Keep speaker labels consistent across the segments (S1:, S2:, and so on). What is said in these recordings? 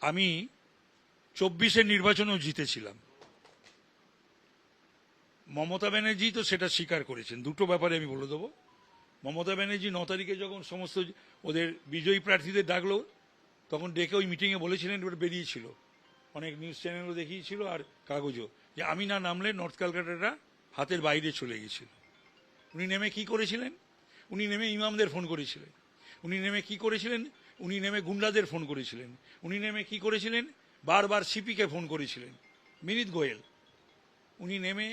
S1: আমি 24-এর নির্বাচনেও জিতেছিলাম। মমতা ব্যানার্জি তো সেটা স্বীকার করেছেন। দুটো ব্যাপারে আমি বলে দেবো। মমতা ব্যানার্জি 9 তারিখে যখন সমস্ত ওদের বিজয়ী প্রার্থীদের ডাকলো, তখন ডেকে ওই মিটিংয়ে বলেছিলেন, এবার বেরিয়েছিল, অনেক নিউজ চ্যানেলও দেখিয়েছিল আর কাগজও, যে আমি না নামলে নর্থ ক্যালকাটাটা হাতের বাইরে চলে গেছিল। উনি নেমে কি করেছিলেন? উনি নেমে ইমামদের ফোন করেছিলেন। উনি নেমে কি করেছিলেন? উনি নেমে গুন্ডাদের ফোন করেছিলেন। উনি নেমে কি করেছিলেন? বারবার সিপিকে ফোন করেছিলেন, বিনীত গোয়েল। উনি নেমে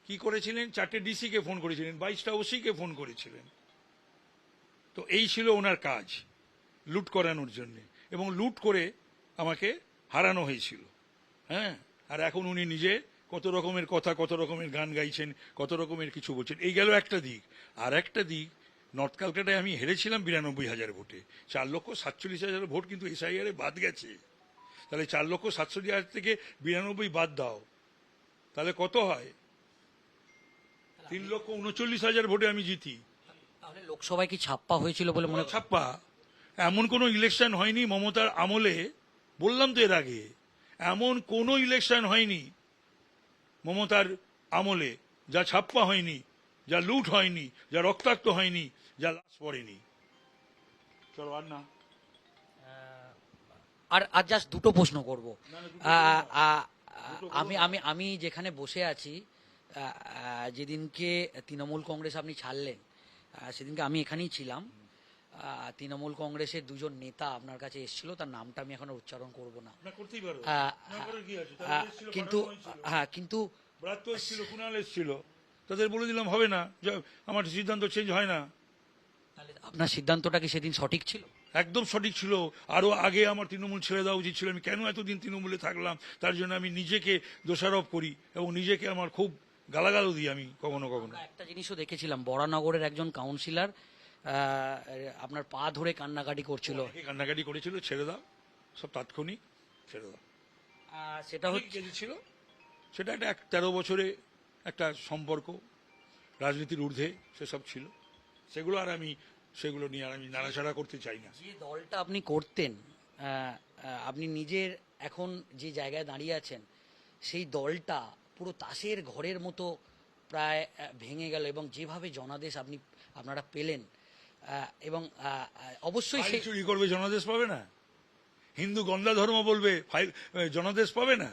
S1: কি করেছিলেন? 4টে ডিসিকে ফোন করেছিলেন, 22টা ওসিকে ফোন করেছিলেন। তো এই ছিল ওনার কাজ, লুট করানোর জন্যে, এবং লুট করে আমাকে হারানো হয়েছিল। হ্যাঁ, আর এখন উনি নিজে কত রকমের কথা, কত রকমের গান গাইছেন, কত রকমের কিছু বলছেন। এই গেল একটা দিক। আর একটা দিক, নর্থ ক্যালকাটায় আমি হেরেছিলাম 92,000 ভোটে। 4,47,000 ভোট কিন্তু এসআইআর বাদ গেছে। তাহলে 4,67,000 থেকে 92 বাদ দাও, তাহলে কত হয়? 3,39,000 ভোটে আমি জিতি।
S2: তাহলে লোকসভায় কি ছাপ্পা হয়েছিল বলে মনে
S1: ছাপ্পা? এমন কোনো ইলেকশন হয়নি মমতার আমলে, বললাম তো এর আগে, এমন কোনো ইলেকশন হয়নি মমতার আমলে যা ছাপ্পা হয়নি, যা লুট হয়নি, যা রক্তাক্ত হয়নি, যা লাশ পড়েনি। চলো আর না।
S2: আর আর জাস্ট দুটো প্রশ্ন করব।
S1: না, না, দুটো
S2: আমি আমি আমি যেখানে বসে আছি, যেদিনকে তৃণমূল কংগ্রেস আপনি ছাড়লেন, সেদিনকে আমি এখানেই ছিলাম। তৃণমূল কংগ্রেসের দুজন নেতা আপনার কাছে এসেছিল, তার নামটা আমি এখন উচ্চারণ করব না।
S1: না করতেই পারো, না করার কি আছে?
S2: কিন্তু কিন্তু
S1: ব্রাত্য এসেছিল, কুণাল এসেছিল, তাদের বলে দিলাম হবে না, আমার সিদ্ধান্ত চেঞ্জ হয় না।
S2: আপনার সিদ্ধান্তটা কি সেদিন সঠিক ছিল?
S1: একদম সঠিক ছিল। আরো আগে আমার তৃণমূল ছেড়ে দেওয়া উচিত ছিল। আমি কেন এতদিন তৃণমূলে থাকলাম, তার জন্য আমি নিজেকে দোষারোপ করি এবং নিজেকে আমার খুব গালাগালও দিই আমি কখনো কখনো।
S2: একটা জিনিসও দেখেছিলাম, বরানগরের একজন কাউন্সিলর আপনার পা ধরে কান্নাকাটি করছিল।
S1: কান্নাকাটি করেছিল, ছেড়ে দাও, সব তাৎক্ষণিক ছেড়ে দাও।
S2: সেটা হচ্ছে
S1: ছিল, সেটা একটা 13 বছরে একটা সম্পর্ক, রাজনীতির ঊর্ধ্বে সেসব ছিল, সেগুলো আর আমি সেগুলো নিয়ে আর আমি নাড়াচাড়া করতে চাই না।
S2: যে দলটা আপনি করতেন, আপনি নিজের এখন যে জায়গায় দাঁড়িয়ে আছেন, সেই দলটা পুরো তাসের ঘরের মতো প্রায় ভেঙে গেল, এবং যেভাবে জনাদেশ আপনারা পেলেন, এবং অবশ্যই
S1: ফাইল
S2: সেই
S1: চুরি করবে, জনাদেশ পাবে না? হিন্দু গন্ধা ধর্ম বলবে, ফাইল জনাদেশ পাবে না?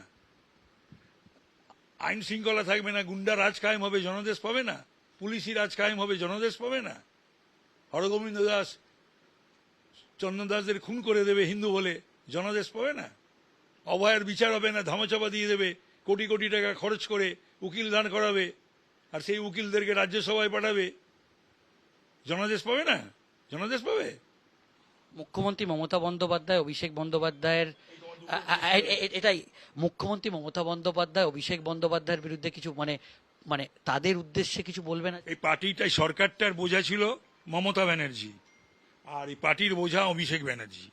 S1: আইন শৃঙ্খলা থাকবে না, গুন্ডা রাজ কায়েম হবে, জনাদেশ পাবে না? পুলিশি রাজ কায়েম হবে, জনাদেশ পাবে না? হরগোবিন্দ দাস চন্দন দাসদের খুন করে দেবে হিন্দু বলে, জনাদেশ পাবে না? অভয়ের বিচার হবে না, ধামাচাপা দিয়ে দেবে, কোটি কোটি টাকা খরচ করে উকিল দান করাবে, আর সেই উকিলদেরকে রাজ্যসভায় পাঠাবে, জনাদেশ পাবে না? জনাদেশ পাবে?
S2: মুখ্যমন্ত্রী মমতা বন্দ্যোপাধ্যায়, অভিষেক বন্দ্যোপাধ্যায়ের এটাই, মুখ্যমন্ত্রী মমতা বন্দ্যোপাধ্যায়, অভিষেক বন্দ্যোপাধ্যায়ের বিরুদ্ধে কিছু মানে তাদের উদ্দেশ্যে কিছু বলবে না?
S1: এই পার্টিটাই, সরকারটার বোঝা ছিল মমতা ব্যানার্জি, আর এই পার্টির বোঝা অভিষেক ব্যানার্জি।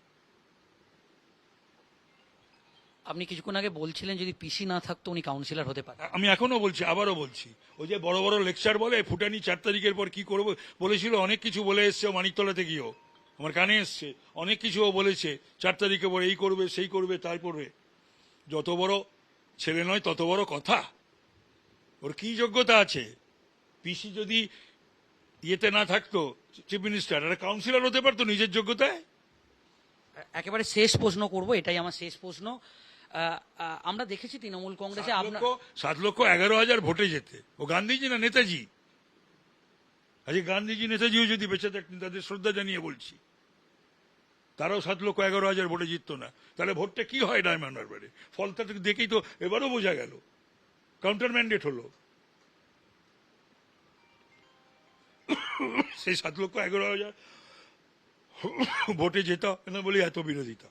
S2: আপনি কিছুক্ষণ আগে বলছিলেন যদি পিসি না থাকতো উনি কাউন্সিলর হতে পারেন।
S1: আমি এখনো বলছি, আবারও বলছি, ওই যে বড় বড় লেকচার বলে, ফুটানি 4 তারিখের পর কি করবো বলেছিল, অনেক কিছু বলে এসছে মানিকতলাতে গিয়েও, আমার কানে এসছে, অনেক কিছুও বলেছে 4 তারিখের পর এই করবে সেই করবে তাই করবে। যত বড় ছেলে নয় তত বড় কথা। ওর কি যোগ্যতা আছে? পিসি যদি ইয়েতে না থাকতো, চিফ মিনিস্টার, আর কাউন্সিলর হতে পারতো নিজের যোগ্যতায়।
S2: একেবারে শেষ প্রশ্ন করব, এটাই আমার শেষ প্রশ্ন। আমরা দেখেছি তৃণমূল কংগ্রেসে
S1: 7,11,000 ভোটে যেতে। ও গান্ধীজি না নেতাজি? আজকে গান্ধীজি নেতাজিও যদি বেঁচে থাকতেন, তাদের শ্রদ্ধা জানিয়ে বলছি, তারাও 7,11,000 ভোটে জিততো না। তাহলে ভোটটা কি হয় ডায়মন্ড হারবারে? ফলটা দেখেই তো এবারও বোঝা গেল, কাউন্টার ম্যান্ডেট হলো। সেই 7,11,000 ভোটে যেত না বলে এত বিরোধিতা,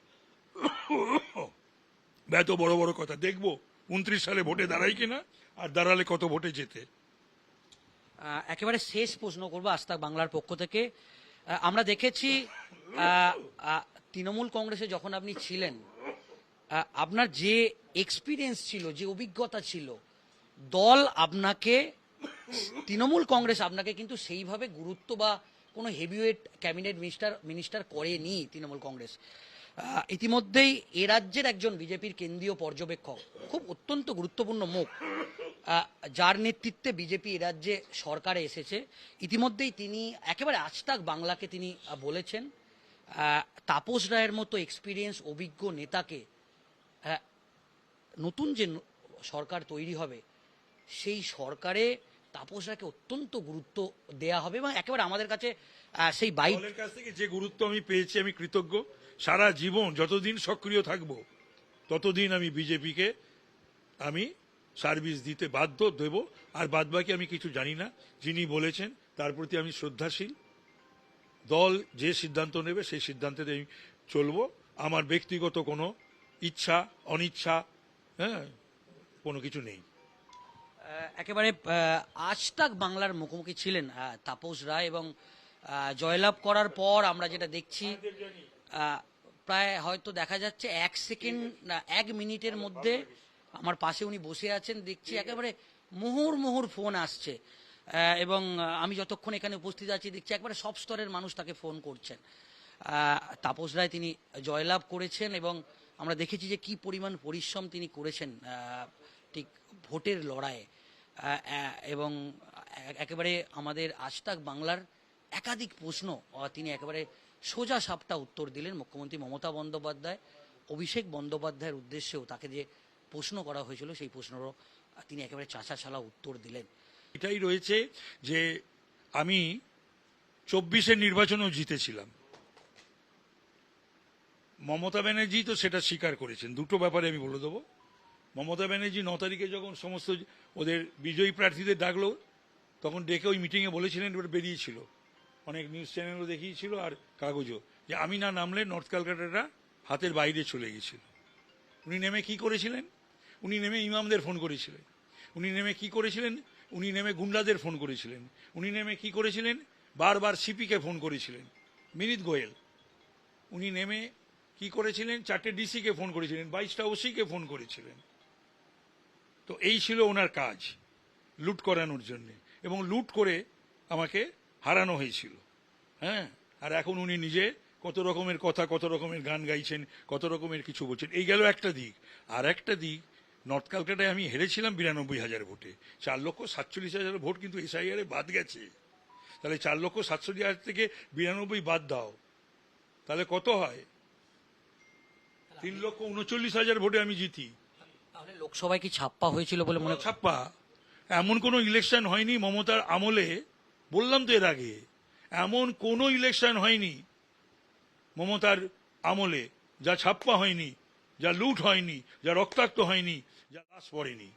S1: এত বড় বড় কথা। দেখবো 29 সালে ভোটে দাঁড়াই কিনা, আর দাঁড়ালে কত ভোটে যেতে।
S2: একেবারে শেষ প্রশ্ন করবো আজ তাক বাংলার পক্ষ থেকে। আমরা দেখেছি তৃণমূল কংগ্রেসে যখন আপনি ছিলেন, আপনার যে এক্সপিরিয়েন্স ছিল, যে অভিজ্ঞতা ছিল, দল আপনাকে, তৃণমূল কংগ্রেস আপনাকে কিন্তু সেইভাবে গুরুত্ব বা কোনো হেভিওয়েট ক্যাবিনেট মিনিস্টার করেনি তৃণমূল কংগ্রেস। ইতিমধ্যেই এ রাজ্যের একজন বিজেপির কেন্দ্রীয় পর্যবেক্ষক, খুব অত্যন্ত গুরুত্বপূর্ণ মুখ, যার নেতৃত্বে বিজেপি এ রাজ্যে সরকারে এসেছে, ইতিমধ্যেই তিনি একেবারে আজতাক বাংলাকে তিনি বলেছেন তাপস রায়ের মতো এক্সপিরিয়েন্স অভিজ্ঞ নেতাকে নতুন যে সরকার তৈরি হবে সেই সরকারে তাপস রায়কে অত্যন্ত গুরুত্ব দেয়া হবে এবং একেবারে আমাদের কাছে সেই বাইক
S1: দলের কাছ থেকে যে গুরুত্ব আমি পেয়েছি আমি কৃতজ্ঞ। সারা জীবন যতদিন সক্রিয় থাকব ততদিন আমি বিজেপিকে আমি সার্ভিস দিতে বাধ্য দেব। আর বাদবাকি আমি কিছু জানি না। যিনি বলেছেন তার প্রতি আমি শ্রদ্ধাশীল। দল যে সিদ্ধান্ত নেবে সেই সিদ্ধান্তে আমি চলবো। আমার ব্যক্তিগত কোনো ইচ্ছা অনিচ্ছা কোনো কিছু নেই।
S2: একেবারে আজতাক বাংলার মুখোমুখি ছিলেন তাপস রায় এবং জয়লাভ করার পর আমরা যেটা দেখছি প্রায় হয়তো দেখা যাচ্ছে 1 মিনিটের মধ্যে আমার পাশে উনি বসে আছেন, দেখছি একেবারে মুহুর ফোন আসছে এবং আমি যতক্ষণ এখানে উপস্থিত আছি দেখছি একবারে সব স্তরের মানুষ তাকে ফোন করছেন। তাপস রায় তিনি জয়লাভ করেছেন এবং আমরা দেখেছি যে কি পরিমাণ পরিশ্রম তিনি করেছেন ঠিক ভোটের লড়াইয়ে এবং একেবারে আমাদের আজতাক বাংলার একাধিক প্রশ্ন তিনি একেবারে সোজা সাপটা উত্তর দিলেন। মুখ্যমন্ত্রী মমতা বন্দ্যোপাধ্যায় অভিষেক বন্দ্যোপাধ্যায়ের উদ্দেশ্যেও তাকে যে প্রশ্ন করা হয়েছিল সেই প্রশ্নেরও তিনি একেবারে চাচা ছালা উত্তর দিলেন।
S1: এটাই রয়েছে যে আমি 24-এর নির্বাচনেও জিতেছিলাম। মমতা ব্যানার্জি তো সেটা স্বীকার করেছেন। দুটো ব্যাপারে আমি বলে দেবো। মমতা ব্যানার্জি 9 তারিখে যখন সমস্ত ওদের বিজয়ী প্রার্থীদের ডাকলো তখন ডেকে ওই মিটিংয়ে বলেছিলেন, এবার বেরিয়েছিল, অনেক নিউজ চ্যানেলও দেখিয়েছিল আর কাগজও, যে আমি না নামলে নর্থ ক্যালকাটাটা হাতের বাইরে চলে গেছিল। উনি নেমে কি করেছিলেন? উনি নেমে ইমামদের ফোন করেছিলেন। উনি নেমে কি করেছিলেন? উনি নেমে গুন্ডাদের ফোন করেছিলেন। উনি নেমে কি করেছিলেন? বারবার সিপিকে ফোন করেছিলেন, মিনিত গোয়েল। উনি নেমে কি করেছিলেন? 4টে ডিসিকে ফোন করেছিলেন, 22টা ওসিকে ফোন করেছিলেন। তো এই ছিল ওনার কাজ, লুট করানোর জন্য, এবং লুট করে আমাকে হারানো হয়েছিল। হ্যাঁ, আর এখন উনি নিজে কত রকমের কথা, কত রকমের গান গাইছেন, কত রকমের কিছু বলছেন। এই গেল একটা দিক। আর একটা দিক, নর্থ ক্যালকাটায় আমি হেরেছিলাম 92,000 ভোটে। 4,47,000 ভোট কিন্তু এসআইআর বাদ গেছে। তাহলে 4,47,000 থেকে 92 বাদ দাও, তাহলে কত হয়? 3,39,000 ভোটে আমি জিতি।
S2: তাহলে লোকসভায় কি ছাপ্পা হয়েছিল বলে মনে?
S1: ছাপ্পা এমন কোনো ইলেকশন হয়নি মমতার আমলে। বললাম তো এর আগে, এমন কোনো ইলেকশন হয়নি মমতার আমলে যা ছাপ্পা হয়নি, যা লুট হয়নি, যা রক্তাক্ত হয়নি, যা লাশ পড়েনি।